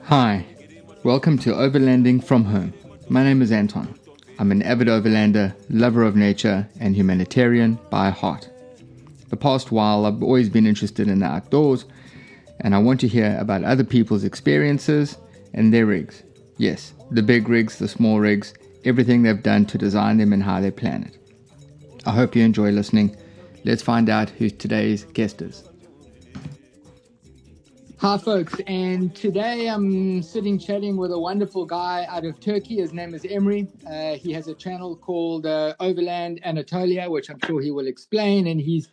Hi, welcome to Overlanding from home. My name is Anton. I'm an avid overlander, lover of nature, and humanitarian by heart. The past while, I've always been interested in the outdoors, and I want to hear about other people's experiences and their rigs. Yes, the big rigs, the small rigs, everything they've done to design them and how they plan it. I hope you enjoy listening. Let's find out who today's guest is. Hi, folks, and today I'm sitting chatting with a wonderful guy out of Turkey. His name is Emre. He has a channel called Overland Anatolia, which I'm sure he will explain, and he's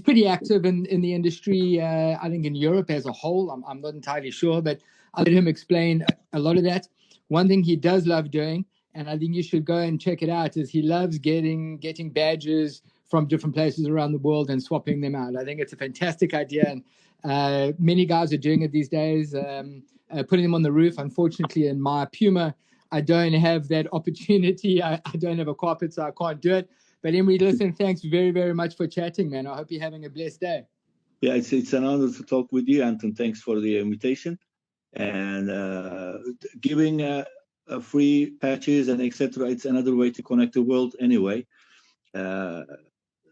pretty active in the industry, I think in Europe as a whole. I'm not entirely sure, but I'll let him explain a lot of that. One thing he does love doing, and I think you should go and check it out, is he loves getting badges from different places around the world and swapping them out. I think it's a fantastic idea, and many guys are doing it these days, putting them on the roof. Unfortunately, in my Puma, I don't have that opportunity. I don't have a carpet, so I can't do it. But Emre, listen, thanks very, very much for chatting, man. I hope you're having a blessed day. Yeah, it's an honor to talk with you, Anton. Thanks for the invitation and giving free patches and etc. It's another way to connect the world anyway.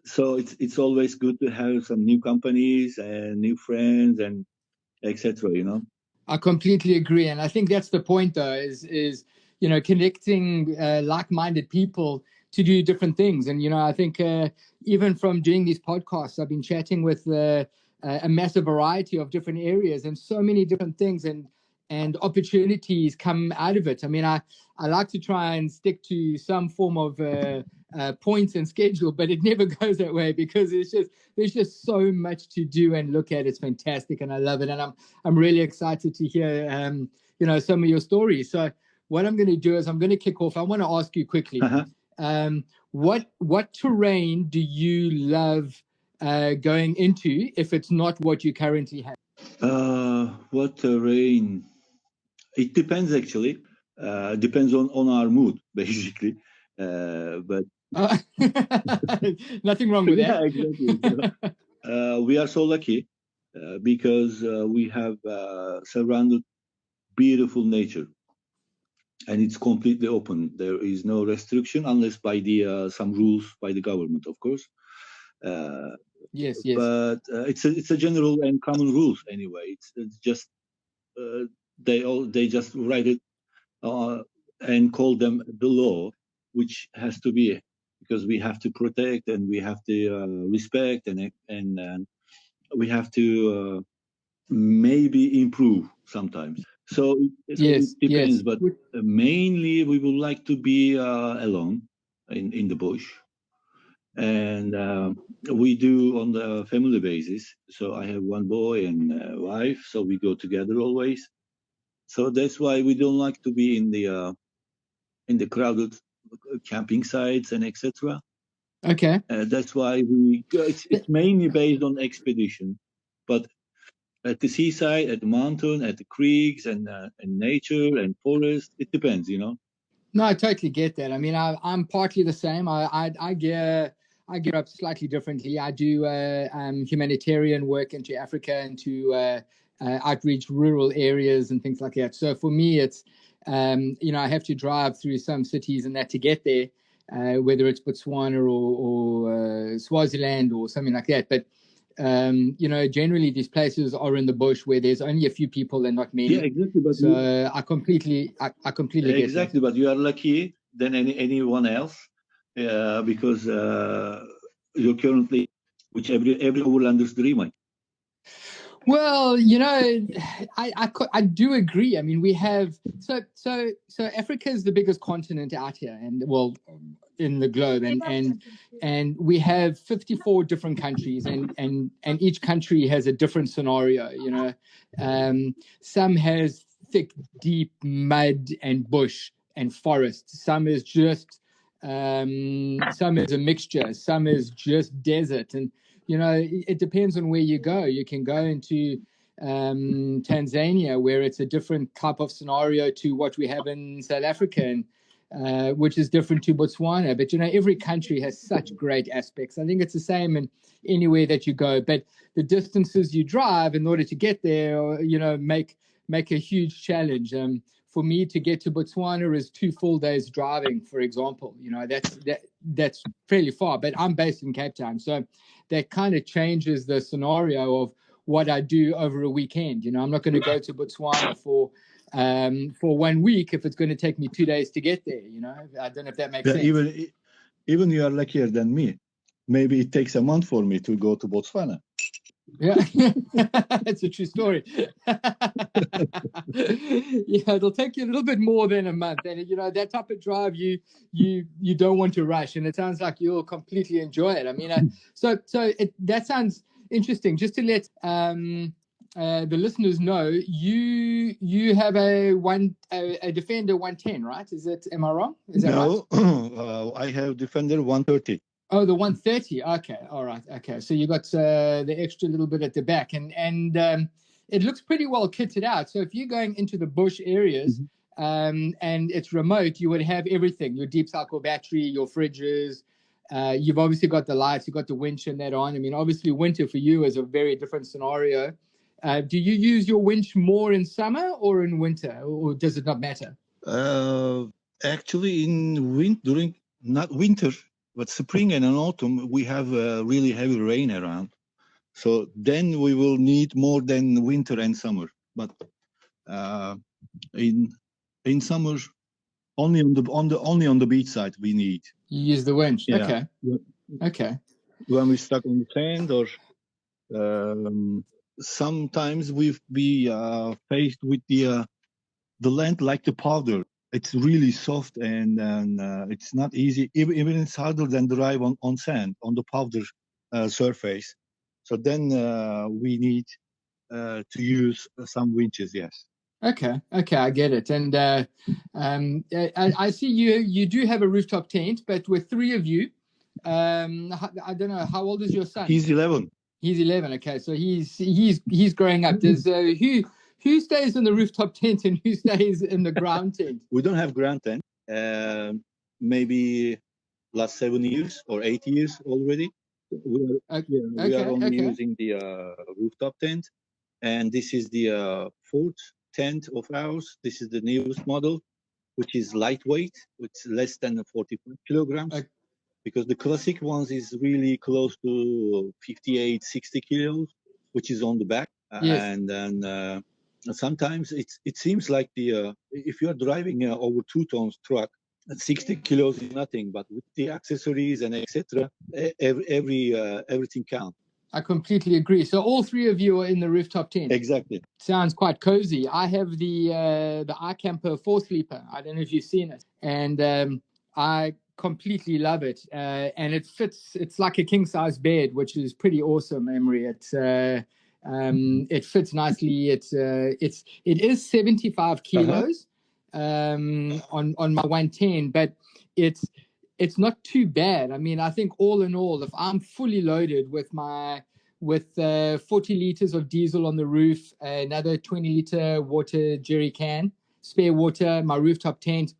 So it's always good to have some new companies and new friends and etc. I completely agree, and I think that's the point, though, is connecting like-minded people to do different things. And I think even from doing these podcasts, I've been chatting with a massive variety of different areas and so many different things and opportunities come out of it. I mean, I like to try and stick to some form of points and schedule, but it never goes that way because there's just so much to do and look at. It's fantastic, and I love it, and I'm really excited to hear some of your stories. So what I'm going to do is I'm going to kick off. I want to ask you quickly, what terrain do you love going into if it's not what you currently have? What terrain? It depends actually. Depends on our mood basically. But nothing wrong with that. Yeah, exactly. We are so lucky because we have surrounded beautiful nature, and it's completely open. There is no restriction unless by the some rules by the government, of course. Yes. But it's a general and common rules anyway. It's just they just write it and call them the law, which has to be, because we have to protect and we have to respect and we have to maybe improve sometimes. So it depends, but mainly we would like to be alone in the bush, and we do on the family basis. So I have one boy and wife, so we go together always. So that's why we don't like to be in the crowded camping sites and etc. Okay. That's why it's mainly based on expedition, but at the seaside, at the mountain, at the creeks, and nature and forest, it depends, No, I totally get that. I mean, I'm partly the same. I gear up slightly differently. I do humanitarian work into Africa and to outreach rural areas and things like that. So for me, it's I have to drive through some cities and that to get there, whether it's Botswana or Swaziland or something like that. But generally these places are in the bush where there's only a few people and not many. Yeah, exactly. But so I completely get exactly. But you are lucky than anyone else because you're currently, which every overlander's dream. Well, I do agree. I mean, we have so Africa is the biggest continent out here, and well, in the globe, and we have 54 different countries, and each country has a different scenario. Some has thick, deep mud and bush and forest. Some is just some is a mixture. Some is just desert, and it depends on where you go. You can go into Tanzania, where it's a different type of scenario to what we have in South Africa, and which is different to Botswana. But every country has such great aspects. I think it's the same in anywhere that you go. But the distances you drive in order to get there, make make a huge challenge. For me to get to Botswana is 2 full days driving, for example. You know, that's fairly far, but I'm based in Cape Town, so that kind of changes the scenario of what I do over a weekend. You know, I'm not going to go to Botswana for 1 week if it's going to take me 2 days to get there. You know, I don't know if that makes sense. Even you are luckier than me. Maybe it takes a month for me to go to Botswana. Yeah, that's a true story. Yeah, it'll take you a little bit more than a month, and you know that type of drive you don't want to rush, and it sounds like you'll completely enjoy it. I mean, that sounds interesting. Just to let the listeners know, you have a Defender 110, right? Am I wrong? Is that right? No, I have Defender 130. Oh, the 130. Okay, all right. Okay, so you got the extra little bit at the back, and it looks pretty well kitted out. So if you're going into the bush areas and it's remote, you would have everything: your deep cycle battery, your fridges. You've obviously got the lights, you've got the winch and that on. I mean, obviously, winter for you is a very different scenario. Do you use your winch more in summer or in winter, or does it not matter? Actually, during not winter, but spring and in autumn, we have really heavy rain around. So then we will need more than winter and summer. But in summer, only on the beach side we need. You use the winch. Yeah. Okay. Okay. When we're stuck on the sand, or sometimes we've be faced with the land like the powder. It's really soft and it's not easy. Even it's harder than drive on sand, on the powder surface. So then we need to use some winches, yes. Okay, I get it. And I see you do have a rooftop tent, but with 3 of you, I don't know, how old is your son? He's 11. He's 11. Okay, so he's growing up. Does who stays in the rooftop tent and who stays in the ground tent? We don't have ground tent. Maybe last 7 years or 8 years already. We are only using the rooftop tent, and this is the 4th tent of ours. This is the newest model, which is lightweight. It's less than 45 kilograms. Because the classic ones is really close to 58, 60 kilos, which is on the back. Yes. And then sometimes it seems like if you are driving over 2 tons truck, 60 kilos is nothing, but with the accessories and etc., everything counts. I completely agree. So all 3 of you are in the rooftop tent. Exactly. Sounds quite cozy. I have the iCamper 4-sleeper. I don't know if you've seen it, and I completely love it. And it fits. It's like a king size bed, which is pretty awesome, Emre. It fits nicely. It is 75 kilos on my 110, but it's not too bad. I mean, I think all in all, if I'm fully loaded with 40 liters of diesel on the roof, another 20-liter water jerry can, spare water, my rooftop tent,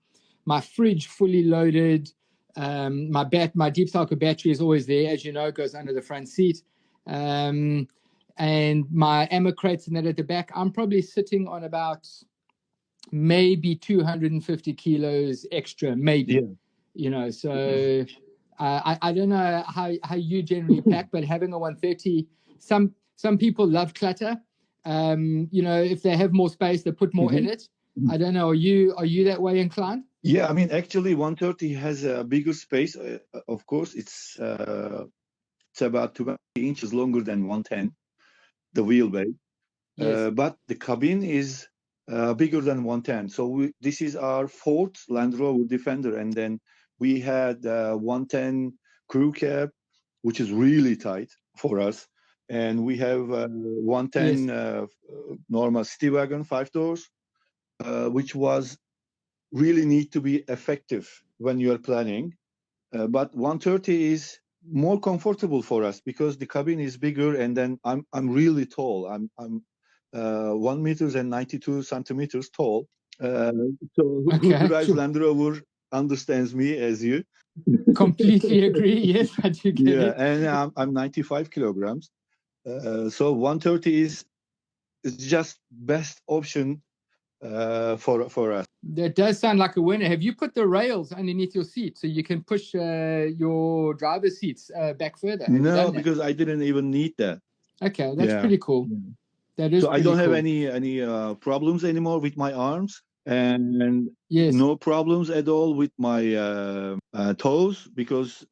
my fridge fully loaded, my deep cycle battery is always there, as you know, it goes under the front seat, and my ammo crates and that at the back, I'm probably sitting on about maybe 250 kilos extra, maybe. Yeah. You know, so I don't know how you generally pack, but having a 130, some people love clutter. You know, if they have more space, they put more in it. I don't know. Are you that way inclined? Yeah, I mean, actually, 130 has a bigger space. Of course, it's about 20 inches longer than 110, the wheelbase. Yes. But the cabin is bigger than 110. So this is our 4th Land Rover Defender, and then we had 110 crew cab, which is really tight for us. And we have 110 yes. Normal city wagon, 5 doors, which was really need to be effective when you are planning. But 130 is more comfortable for us because the cabin is bigger, and then I'm really tall. I'm 1 meters and 92 centimeters tall. So who drives Land Rover understands me, as you. Completely agree. Yes, I do get it. And I'm 95 kilograms. So 130 is it's just best option for us. That does sound like a winner. Have you put the rails underneath your seat so you can push your driver's seats back further? No, because I didn't even need that. Okay, that's pretty cool. Yeah. That is. So I don't have any problems anymore with my arms, and yes, no problems at all with my toes, because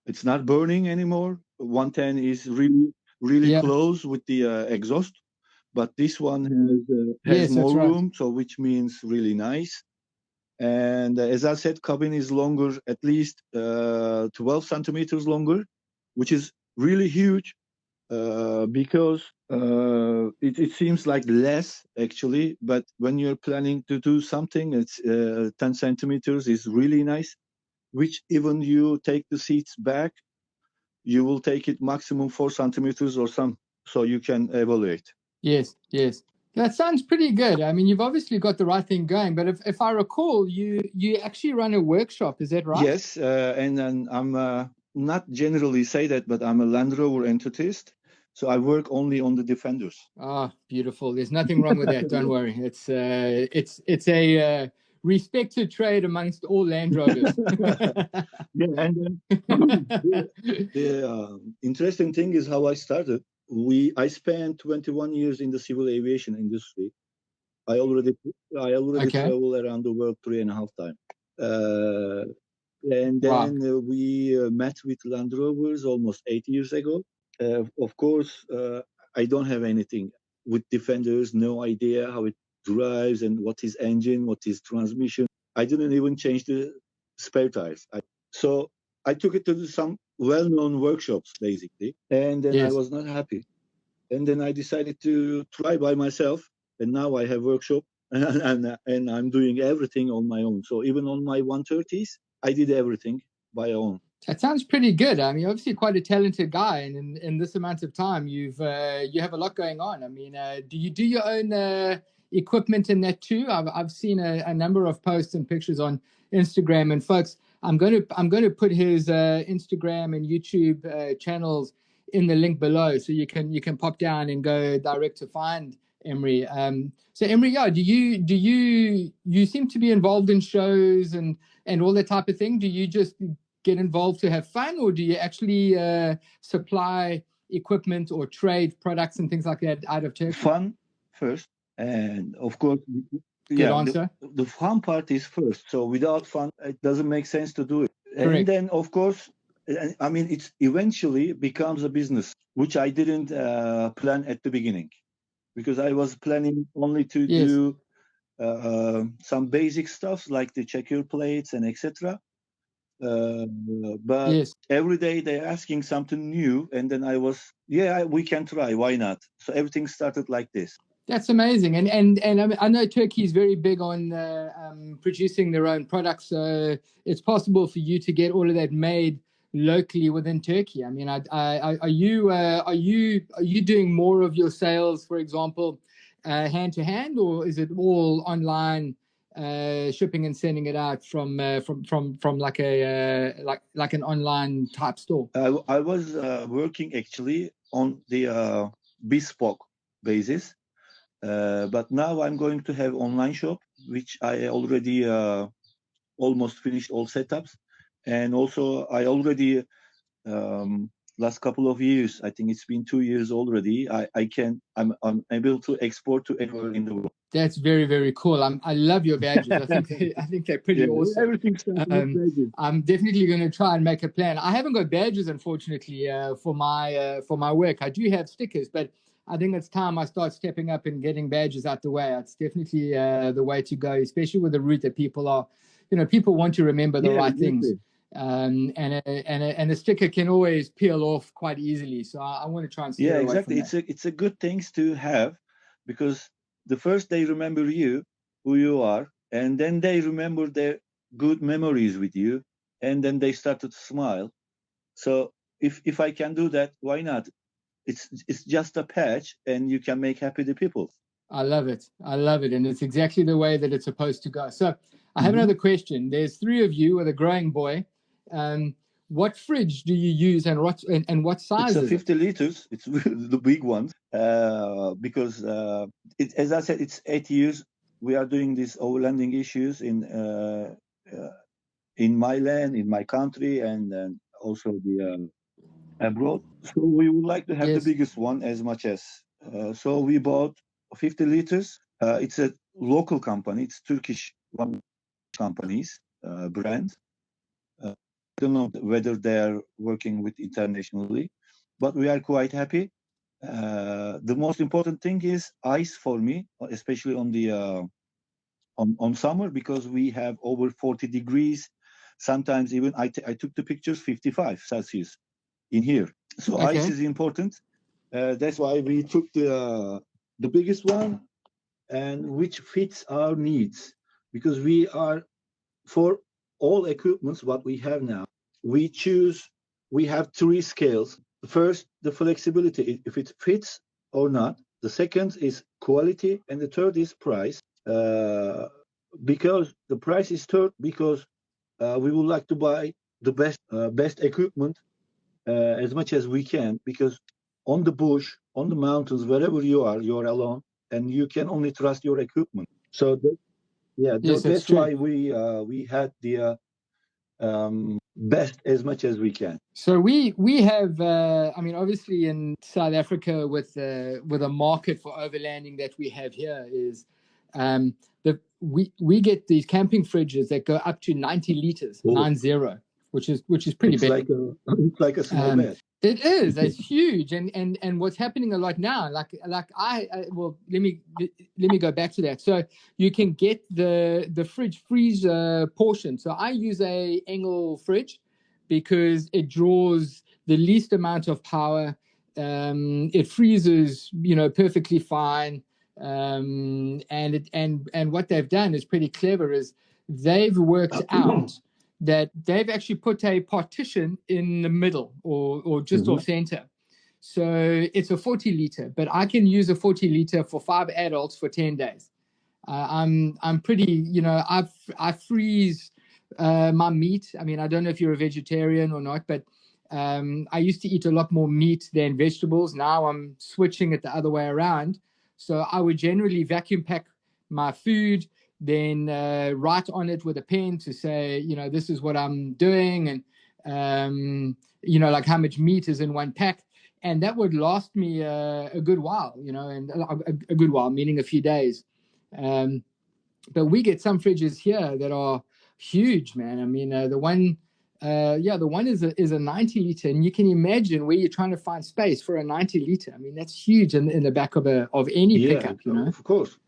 it's not burning anymore. 110 is really close with the exhaust, but this one has more room, so which means really nice. And as I said, cabin is longer, at least 12 centimeters longer, which is really huge. Because it seems like less actually, but when you're planning to do something, it's 10 centimeters is really nice, which even you take the seats back, you will take it maximum 4 centimeters or some, so you can evaluate. Yes. That sounds pretty good. I mean, you've obviously got the right thing going, but if I recall, you actually run a workshop, is that right? Yes, and I'm not generally say that, but I'm a Land Rover enthusiast. So I work only on the Defenders. Ah, beautiful. There's nothing wrong with that. Don't worry. It's a respected trade amongst all Land Rovers. Yeah, and the interesting thing is how I started. I spent 21 years in the civil aviation industry. I already travel around the world 3.5 times. And then we met with Land Rovers almost 8 years ago. Of course, I don't have anything with Defenders, no idea how it drives and what is engine, what is transmission. I didn't even change the spare tires. So I took it to some well-known workshops, basically, and then I was not happy. And then I decided to try by myself, and now I have workshop, and I'm doing everything on my own. So even on my 130s, I did everything by own. That sounds pretty good. I mean, obviously quite a talented guy, and in this amount of time, you have a lot going on. I mean, do you do your own equipment in that too? I've seen a number of posts and pictures on Instagram, and folks, I'm going to put his Instagram and YouTube channels in the link below, so you can pop down and go direct to find Emre. So Emre, yeah, do you seem to be involved in shows and all that type of thing? Do you just get involved to have fun, or do you actually supply equipment or trade products and things like that out of Turkey? Fun first, and of course, good answer. The fun part is first. So without fun, it doesn't make sense to do it. Correct. And then, of course, I mean, it eventually becomes a business, which I didn't plan at the beginning, because I was planning only to do some basic stuff like the checker plates and etc. But every day they're asking something new, and then I was, we can try, why not? So everything started like this. That's amazing, and I know Turkey is very big on producing their own products. So it's possible for you to get all of that made locally within Turkey. I mean, are you doing more of your sales, for example, hand to hand, or is it all online? Shipping and sending it out from like a like an online type store. I was working actually on the bespoke basis, but now I'm going to have online shop, which I already almost finished all setups, and also I already last couple of years, I think it's been 2 years already, I'm able to export to anywhere in the world. That's very, very cool. I love your badges. I think they're pretty awesome. Everything's I'm definitely going to try and make a plan. I haven't got badges, unfortunately, for my work. I do have stickers, but I think it's time I start stepping up and getting badges out the way. It's definitely the way to go, especially with the route that people are. People want to remember the right things. And a sticker can always peel off quite easily. So I want to try and steer away from that. It's a good thing to have, because the first they remember you, who you are, and then they remember their good memories with you, and then they started to smile. So if I can do that, why not? It's just a patch, and you can make happy the people. I love it, and it's exactly the way that it's supposed to go. So I have another question. There's 3 of you with a growing boy. what fridge do you use, and what size It's a is it? 50 liters. It's the big ones. Because as I said, it's 8 years. We are doing these overlanding issues in my land, in my country, and also the abroad. So we would like to have the Yes. biggest one as much as. So we bought 50 liters. It's a local company. It's Turkish one companies brand. I don't know whether they are working with internationally, but we are quite happy. The most important thing is ice for me, especially on the on summer, because we have over 40 degrees. Sometimes even I took the pictures 55 Celsius in here. So Okay. ice is important. That's why we took the biggest one, and which fits our needs, because we are, for all equipments what we have now, we have three scales. First, the flexibility, if it fits or not. The second is quality, and the third is price. Because the price is third, because we would like to buy the best equipment as much as we can, because on the bush, on the mountains, wherever you're alone, and you can only trust your equipment. So Yes, that's that's true. why we had the best as much as we can. So we have, I mean, obviously in South Africa with a market for overlanding that we have here is, we get these camping fridges that go up to 90 liters, Oh. 90, which is pretty It's big. It's like a small bed. It is. It's huge, and what's happening a lot now, like well, let me go back to that. So you can get the fridge freezer portion. So I use a Engel fridge because it draws the least amount of power. It freezes, perfectly fine. And what they've done is pretty clever. Is they've worked out that they've actually put a partition in the middle or just off center. So it's a 40 liter, but I can use a 40 liter for 5 adults for 10 days. I'm pretty, I freeze my meat. I mean, I don't know if you're a vegetarian or not, but I used to eat a lot more meat than vegetables. Now I'm switching it the other way around. So I would generally vacuum pack my food, then write on it with a pen to say, this is what I'm doing, and like how much meat is in one pack, and that would last me a good while, and a good while meaning a few days. But we get some fridges here that are huge, man. I mean, the one is a 90 liter, and you can imagine where you're trying to find space for a 90 liter. I mean, that's huge in the back of any pickup, Of course.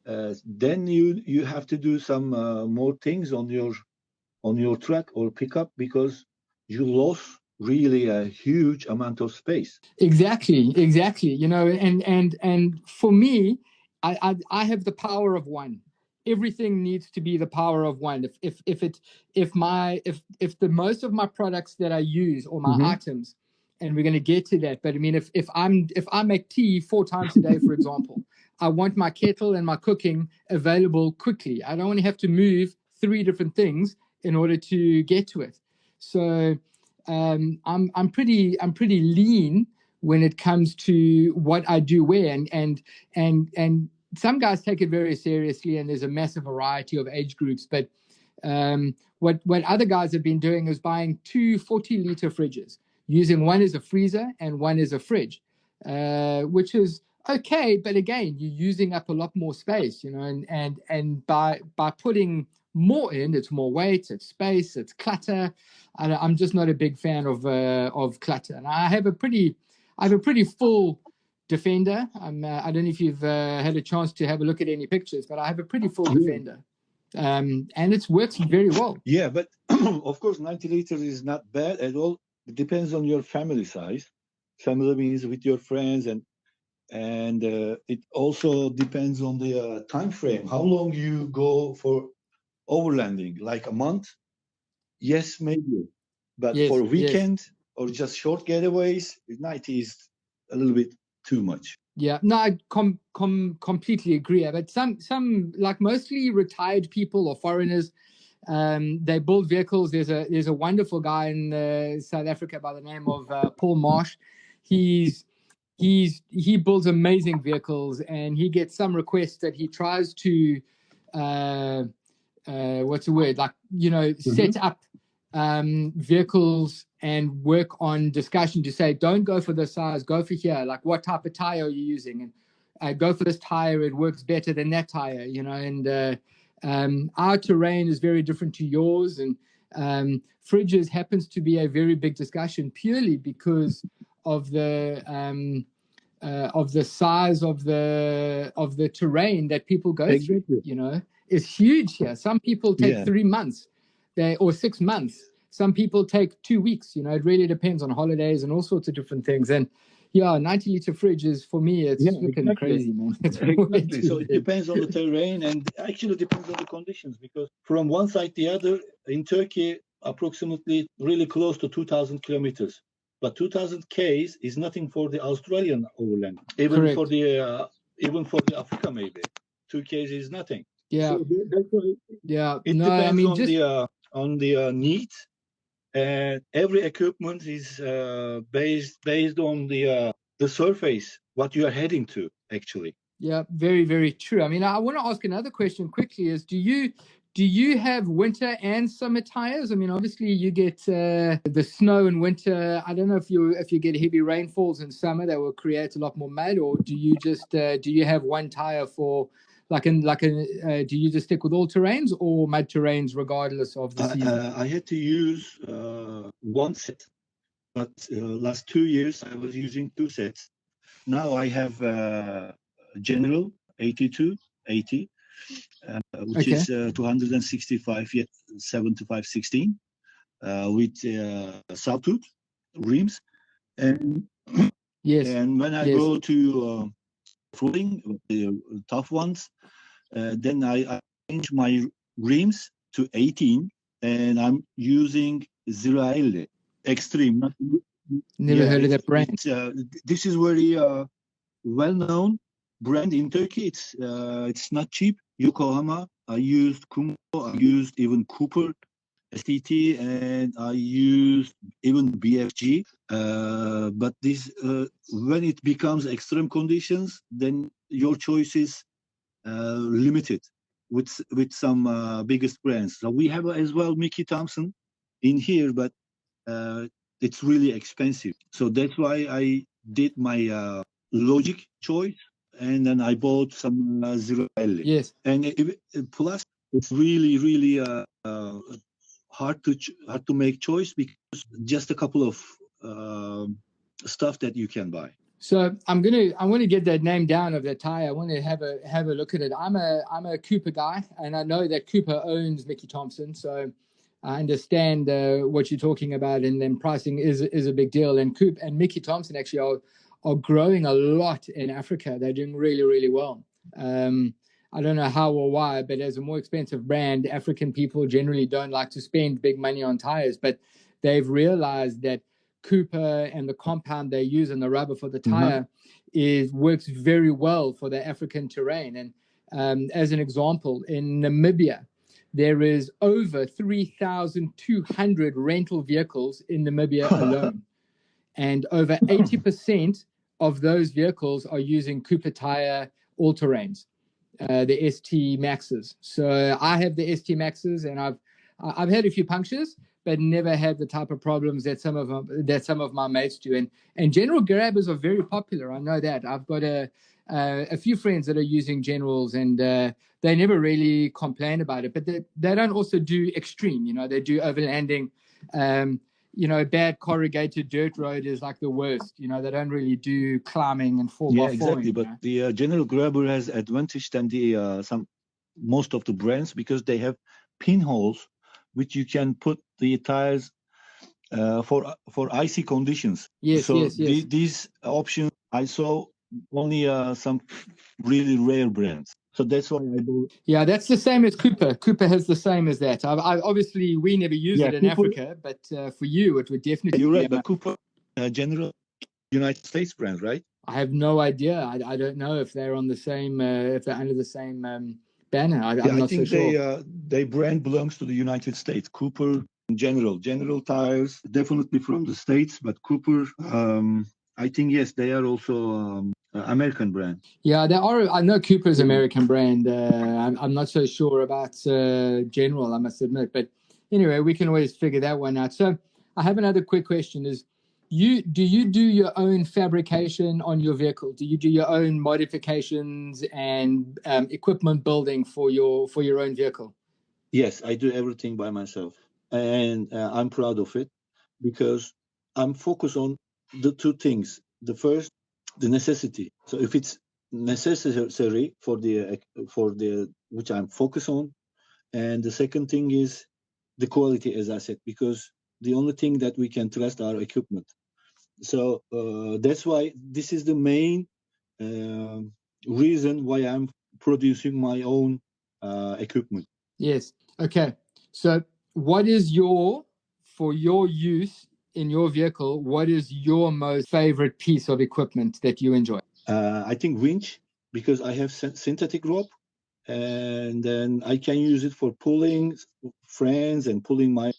Then you have to do some more things on your truck or pickup, because you lost really a huge amount of space. Exactly. And for me, I have the power of one. Everything needs to be the power of one. If the most of my products that I use, or my items, and we're going to get to that, but I mean, if I make tea 4 times a day, for example, I want my kettle and my cooking available quickly. I don't want to have to move 3 different things in order to get to it. So I'm pretty lean when it comes to what I do where, and some guys take it very seriously, and there's a massive variety of age groups. But what other guys have been doing is buying 2 40-liter fridges, using one as a freezer and one as a fridge, which is okay. But again, you're using up a lot more space, and by putting more in, it's more weight, it's space, it's clutter. I'm just not a big fan of clutter, and I have a pretty full Defender. I don't know if you've had a chance to have a look at any pictures, but I have a pretty full Defender, and it works very well. Yeah, but of course 90 liters is not bad at all. It depends on your family size. Family means with your friends, and it also depends on the time frame. How long you go for overlanding? Like a month? Yes, maybe. But Yes, for weekend or just short getaways, 90 is a little bit too much. Yeah, no, I completely agree. But some like mostly retired people or foreigners, They build vehicles. There's a wonderful guy in South Africa by the name of Paul Marsh. He builds amazing vehicles, and he gets some requests that he tries to what's the word, like, set up vehicles and work on discussion to say, don't go for this size, go for here, like what type of tire are you using, and go for this tire, it works better than that tire, and our terrain is very different to yours, and fridges happens to be a very big discussion purely because of the size of the terrain that people go through. Is huge here. Some people take 3 months, or 6 months. Some people take 2 weeks. It really depends on holidays and all sorts of different things. And 90-liter fridge is, for me, it's freaking crazy, man. Exactly. So it depends on the terrain, and actually depends on the conditions, because from one side to the other in Turkey, approximately really close to 2,000 kilometers. But 2,000 Ks is nothing for the Australian overland. Even for the Africa, maybe 2 Ks is nothing. Yeah. So that's why it depends on the need, and every equipment is based on the surface what you are heading to, actually. Yeah, very, very true. I mean, I want to ask another question quickly: is do you have winter and summer tires? I mean, obviously you get the snow in winter. I don't know if you get heavy rainfalls in summer that will create a lot more mud, or do you just do you have one tire for do you just stick with all terrains or mud terrains regardless of the season? I had to use one set, but last 2 years I was using 2 sets. Now I have General 8280, which is 265 yet 75/16 with sawtooth rims, and and when I go to rolling the tough ones, then I change my rims to 18, and I'm using 050 Extreme. Never heard of that brand. This is very well-known brand in Turkey. It's not cheap. Yokohama. I used Kumho. I used even Cooper STT, and I used even BFG. But this when it becomes extreme conditions, then your choice is limited with some biggest brands. So we have as well Mickey Thompson in here, but it's really expensive. So that's why I did my logic choice, and then I bought some 050. Yes. And plus, it's really hard to make choice, because just a couple of stuff that you can buy. So I'm gonna get that name down of that tire. I want to have a look at it. I'm a Cooper guy, and I know that Cooper owns Mickey Thompson, so I understand what you're talking about, and then pricing is a big deal. And Mickey Thompson actually are growing a lot in Africa. They're doing really well. I don't know how or why, but as a more expensive brand, African people generally don't like to spend big money on tires, but they've realized that Cooper and the compound they use in the rubber for the tire works very well for the African terrain. And as an example, in Namibia, there is over 3,200 rental vehicles in Namibia alone. And over 80% of those vehicles are using Cooper tire all-terrains, the ST Maxes. So I have the ST Maxes, and I've had a few punctures, but never had the type of problems that some of my mates do. And General Grabbers are very popular. I know that. I've got a few friends that are using Generals, and they never really complain about it. But they don't also do extreme. They do overlanding. Bad corrugated dirt road is like the worst. They don't really do climbing and 4x4. Yeah, exactly. But the General Grabber has advantage than most of the brands, because they have pinholes which you can put the tires for icy conditions. Yes. These options I saw only some really rare brands. So that's why I do. Yeah, that's the same as Cooper. Cooper has the same as that. Obviously, we never use it in Cooper, Africa, but for you, it would definitely. You're right, but Cooper, General United States brand, right? I have no idea. I don't know if they're on the same, if they're under the same banner? I'm not so sure. Their brand belongs to the United States. Cooper, General Tires, definitely from the States, but Cooper, I think, yes, they are also American brand. Yeah, they are. I know Cooper's American brand. I'm not so sure about General, I must admit. But anyway, we can always figure that one out. So I have another quick question: do you do your own fabrication on your vehicle? Do you do your own modifications and equipment building for your own vehicle? Yes, I do everything by myself, and I'm proud of it because I'm focused on the two things. The first, the necessity. So if it's necessary for the which I'm focused on, and the second thing is the quality, as I said, because the only thing that we can trust our equipment. So that's why this is the main reason why I'm producing my own equipment. Yes. Okay. So what is for your use in your vehicle, what is your most favorite piece of equipment that you enjoy? I think winch, because I have synthetic rope, and then I can use it for pulling friends and pulling my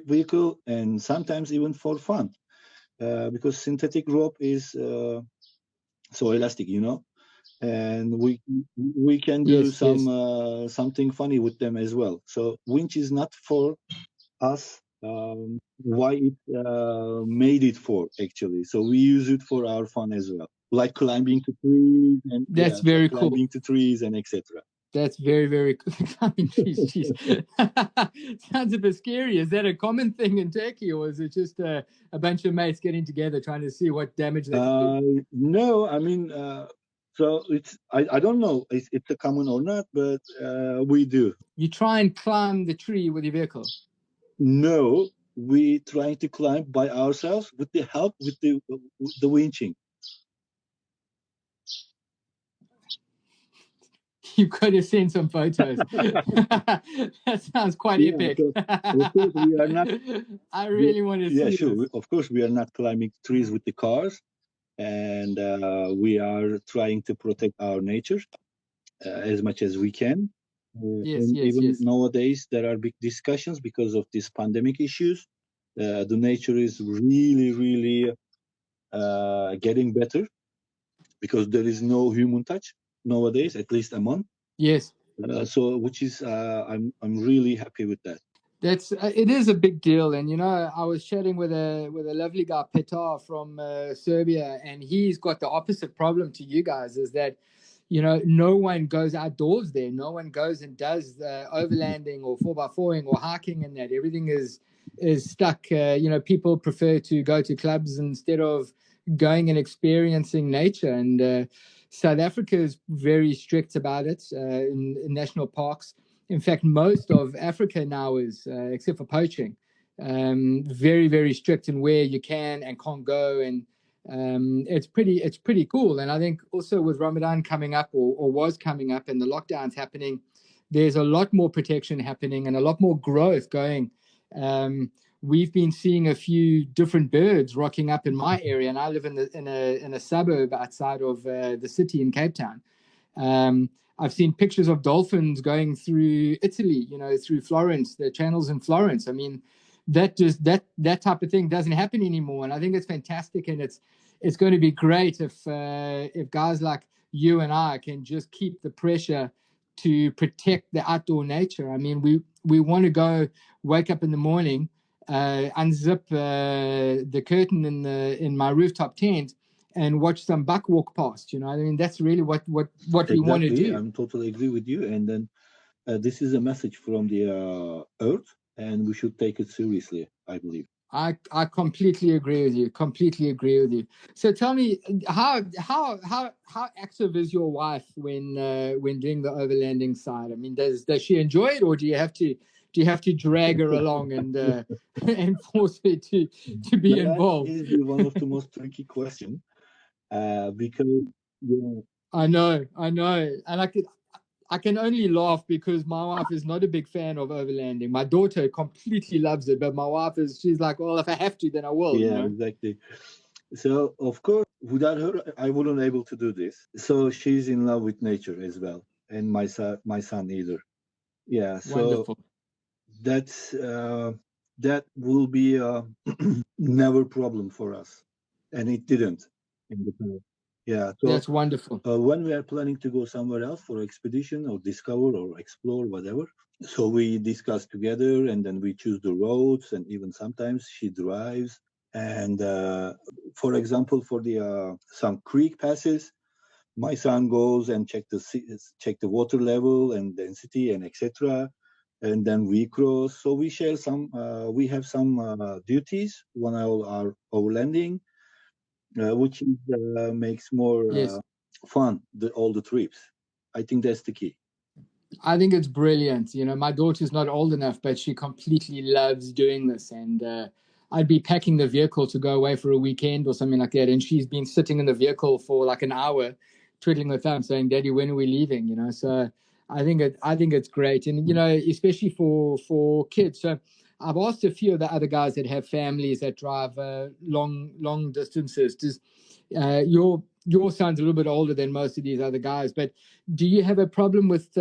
vehicle, and sometimes even for fun, because synthetic rope is so elastic, and we can do something funny with them as well. So winch is not for us why it made it for, actually. So we use it for our fun as well, like climbing to trees and that's very cool. Climbing to trees and etc. That's very, very cool. Climbing trees, jeez. Sounds a bit scary. Is that a common thing in Turkey, or is it just a bunch of mates getting together trying to see what damage they can do? No, I mean, so it's I don't know if it's a common or not, but we do. You try and climb the tree with your vehicle? No, we trying to climb by ourselves with the help with the winching. You've got to send some photos. That sounds quite epic. So, of course, we are not. I really want to see. Yeah, sure. Of course, we are not climbing trees with the cars, and we are trying to protect our nature as much as we can. Even nowadays, there are big discussions because of these pandemic issues. The nature is really, really getting better because there is no human touch nowadays, at least a month. Yes. So, which is, I'm really happy with that. It is a big deal, and I was chatting with a lovely guy, Petar from Serbia, and he's got the opposite problem to you guys. Is that no one goes outdoors there. No one goes and does overlanding or 4x4ing or hiking, and that everything is stuck. People prefer to go to clubs instead of going and experiencing nature. And South Africa is very strict about it in national parks. In fact, most of Africa now is, except for poaching, very, very strict in where you can and can't go. And it's pretty cool. And I think also with Ramadan coming up or was coming up and the lockdowns happening, there's a lot more protection happening and a lot more growth going. We've been seeing a few different birds rocking up in my area, and I live in a suburb outside of the city in Cape Town. I've seen pictures of dolphins going through Italy, through Florence, the channels in Florence. I mean, that type of thing doesn't happen anymore, and I think it's fantastic. And it's going to be great if guys like you and I can just keep the pressure to protect the outdoor nature. I mean, we want to go wake up in the morning, unzip the curtain in my rooftop tent, and watch some buck walk past. I mean, that's really what we want to do. I'm totally agree with you. And then this is a message from the earth, and we should take it seriously, I believe. I completely agree with you. So tell me, how active is your wife when doing the overlanding side? I mean, does she enjoy it, or do you have to drag her along and and force her to be involved? That is one of the most tricky questions. Because I know, and I can only laugh because my wife is not a big fan of overlanding. My daughter completely loves it, but my wife she's like, well, if I have to, then I will. Yeah, exactly. So of course, without her, I wouldn't able to do this. So she's in love with nature as well, and my son either. Yeah, so Wonderful. that's that will be never problem for us, and it didn't in the past. Yeah, so That's wonderful. when we are planning to go somewhere else for expedition or discover or explore whatever, so we discuss together and then we choose the roads, and even sometimes she drives. And for example, for the some creek passes, my son goes and check the water level and density and etc. And then we cross. So we share some. We have some duties when our overlanding, which makes more Yes. fun all the trips. I think that's the key. I think it's brilliant. You know, my daughter's not old enough, but she completely loves doing this. And I'd be packing the vehicle to go away for a weekend or something like that. And she's been sitting in the vehicle for like an hour, twiddling her thumb, saying, "Daddy, when are we leaving?" You know, so I think it's great. And, you know, especially for kids. So I've asked a few of the other guys that have families that drive long distances. Does your son's a little bit older than most of these other guys, but do you have a problem with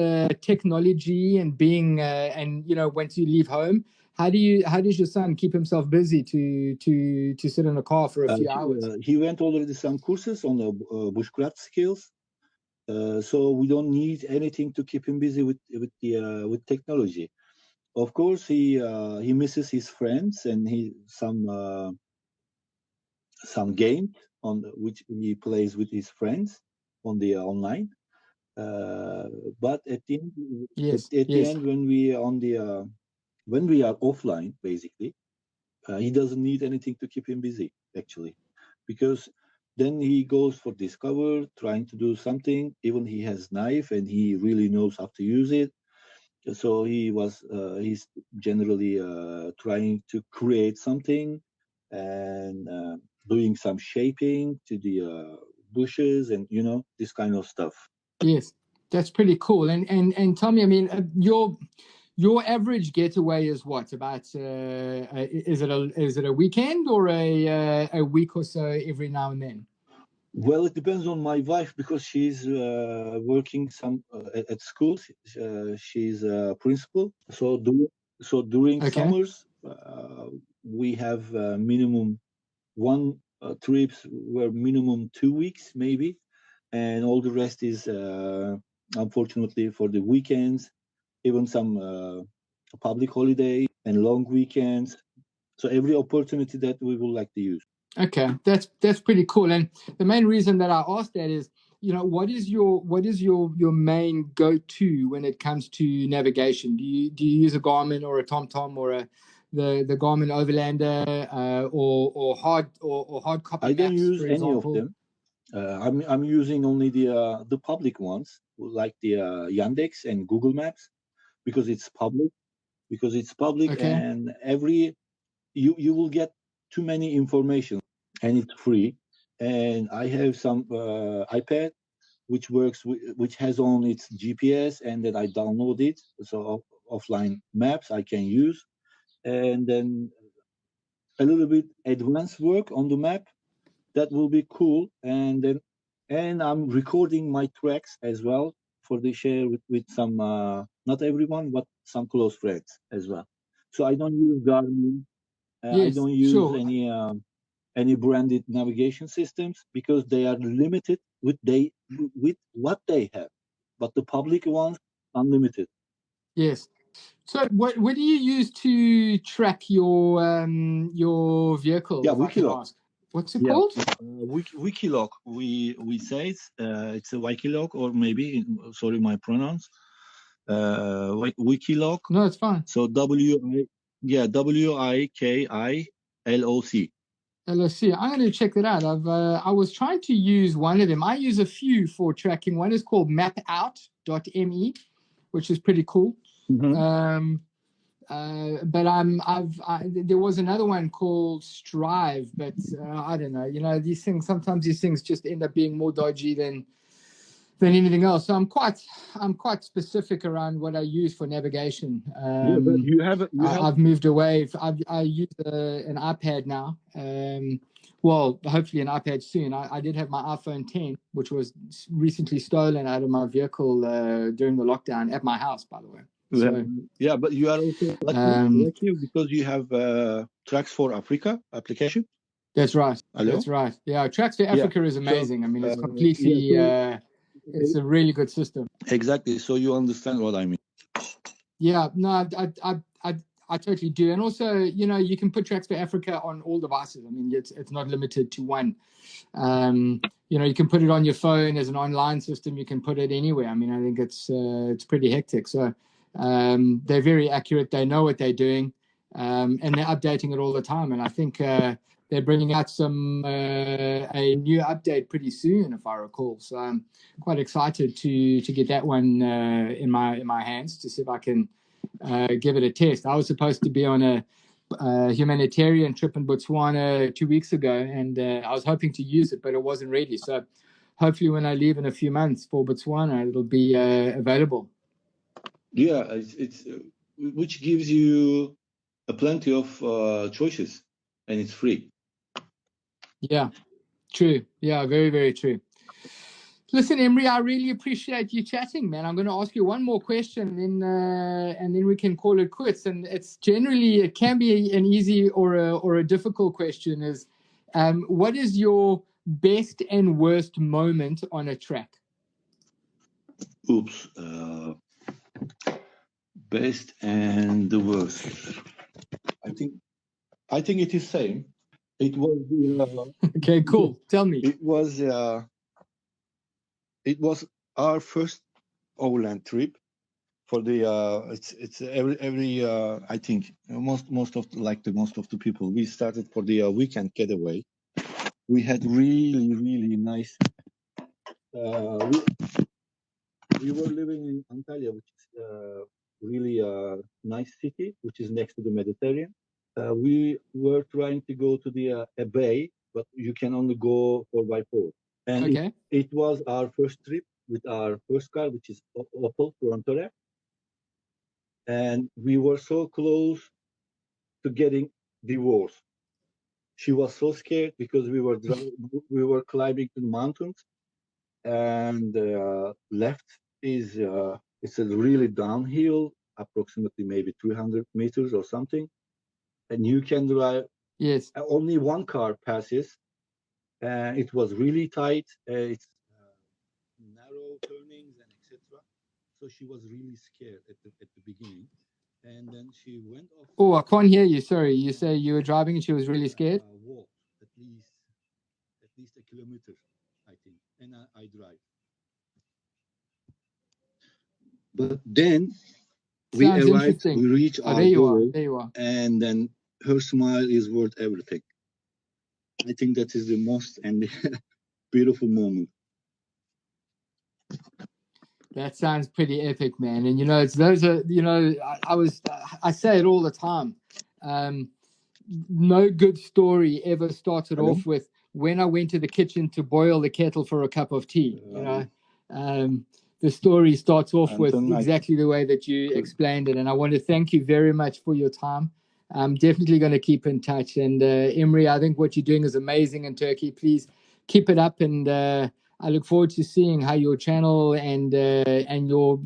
technology and being and you know, once you leave home, how does your son keep himself busy to sit in a car for a few hours? He went already some courses on the bushcraft skills, so we don't need anything to keep him busy with technology. Of course, he misses his friends and some games on which he plays with his friends on the online. But at the end, Yes, at the yes, end, when we are offline, basically, he doesn't need anything to keep him busy, actually, because then he goes for discover, trying to do something. Even he has knife and he really knows how to use it. So he's generally trying to create something and doing some shaping to the bushes and this kind of stuff. yes. That's pretty cool. And tell me, I mean, your average getaway is what? About is it a weekend or a week or so every now and then? Well, it depends on my wife because she's working at school. She's a principal. So during Okay. summers, we have minimum one trips were minimum 2 weeks maybe, and all the rest is unfortunately for the weekends, even some public holiday and long weekends. So every opportunity that we would like to use. Okay, that's pretty cool. And the main reason that I asked that is, you know, what is your main go-to when it comes to navigation? Do you use a Garmin or a TomTom or the Garmin Overlander or hard copy I don't maps, use for any of example? them. I'm using only the public ones, like the Yandex and Google Maps, because it's public. Okay. And you will get too many information, and it's free. And I have some iPad which has on its GPS, and then I download it. So offline maps I can use, and then a little bit advanced work on the map that will be cool. And I'm recording my tracks as well for the share with some not everyone but some close friends as well. So I don't use Garmin. I Yes, don't use sure. any branded navigation systems because they are limited with what they have, but the public ones unlimited. Yes. So what do you use to track your vehicle, Yeah, if I can Wikiloc. ask? What's it Yeah, called? Wikiloc. We say it's a Wikiloc, or maybe sorry my pronouns. Wikiloc. No, it's fine. So WIKILOC. LOC. I'm going to check that out. I was trying to use one of them. I use a few for tracking. One is called mapout.me, which is pretty cool. Mm-hmm. But there was another one called Strive, but I don't know. You know, sometimes these things just end up being more dodgy than anything else. So I'm quite specific around what I use for navigation. Yeah, but I've moved away. I use an iPad now, well, hopefully an iPad soon. I did have my iPhone 10, which was recently stolen out of my vehicle during the lockdown at my house, by the way. So, yeah, but you are also lucky because you have Tracks for Africa application. That's right. Hello? That's right. Yeah, Tracks for Africa is amazing. So, I mean, it's completely, it's a really good system. Exactly. So you understand what I mean. Yeah, no, I totally do. And also, you know, you can put Tracks for Africa on all devices. I mean, it's not limited to one. You know, you can put it on your phone as an online system. You can put it anywhere. I mean, I think it's pretty hectic. So they're very accurate. They know what they're doing, and they're updating it all the time. And I think they're bringing out a new update pretty soon, if I recall. So I'm quite excited to get that one in my hands to see if I can give it a test. I was supposed to be on a humanitarian trip in Botswana 2 weeks ago, and I was hoping to use it, but it wasn't ready. So hopefully when I leave in a few months for Botswana, it'll be available. Yeah, it's which gives you a plenty of choices, and it's free. Yeah, true. Yeah, very, very true. Listen, Emre, I really appreciate you chatting, man. I'm going to ask you one more question, and then we can call it quits. And it's generally, it can be an easy or a difficult question. Is what is your best and worst moment on a track? Oops. Best and the worst. I think it is same. It was okay, cool. Tell me. It was our first overland trip for the it's every I think most of the people we started for the weekend getaway. We had really nice. We were living in Antalya, which is really a nice city, which is next to the Mediterranean. We were trying to go to the a bay, but you can only go 4x4. And okay. it was our first trip with our first car, which is Opel Frontera. And we were so close to getting divorced. She was so scared because we were climbing the mountains, and left is it's a really downhill, approximately maybe 300 meters or something, and you can drive. Yes. Only one car passes. It was really tight. It's narrow turnings and etc. So she was really scared at the beginning, and then she went off. Oh, I can't hear you. Sorry, you say you were driving and she was really scared. Walked at least a kilometer, I think, and I drive. But then we arrived. We reached our goal, there you are. And then her smile is worth everything. I think that is the most and beautiful moment. That sounds pretty epic, man. And you know, it's those are, you know, I say it all the time. No good story ever started off with when I went to the kitchen to boil the kettle for a cup of tea. You know, the story starts off with exactly the way that you explained it. And I want to thank you very much for your time. I'm definitely going to keep in touch. And Emre, I think what you're doing is amazing in Turkey. Please keep it up, and I look forward to seeing how your channel and your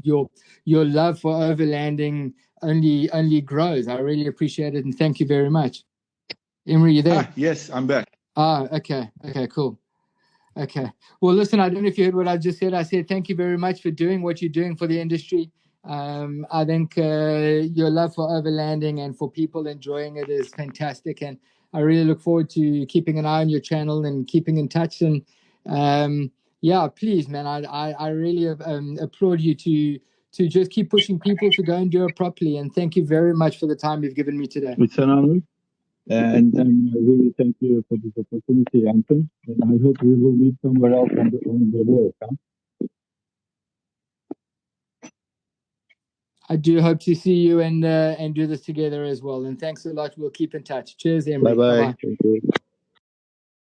love for overlanding only grows. I really appreciate it, and thank you very much. Emre, you there? Yes, I'm back. Okay, cool. Okay. Well, listen, I don't know if you heard what I just said. I said thank you very much for doing what you're doing for the industry. I think your love for overlanding and for people enjoying it is fantastic, and I really look forward to keeping an eye on your channel and keeping in touch. And yeah, please, man, I really applaud you to just keep pushing people to go and do it properly. And thank you very much for the time you've given me today. It's an honor. And I really thank you for this opportunity, Anton. And I hope we will meet somewhere else on the world. Huh? I do hope to see you and do this together as well. And thanks a lot. We'll keep in touch. Cheers, Emre. Bye-bye. Thank you.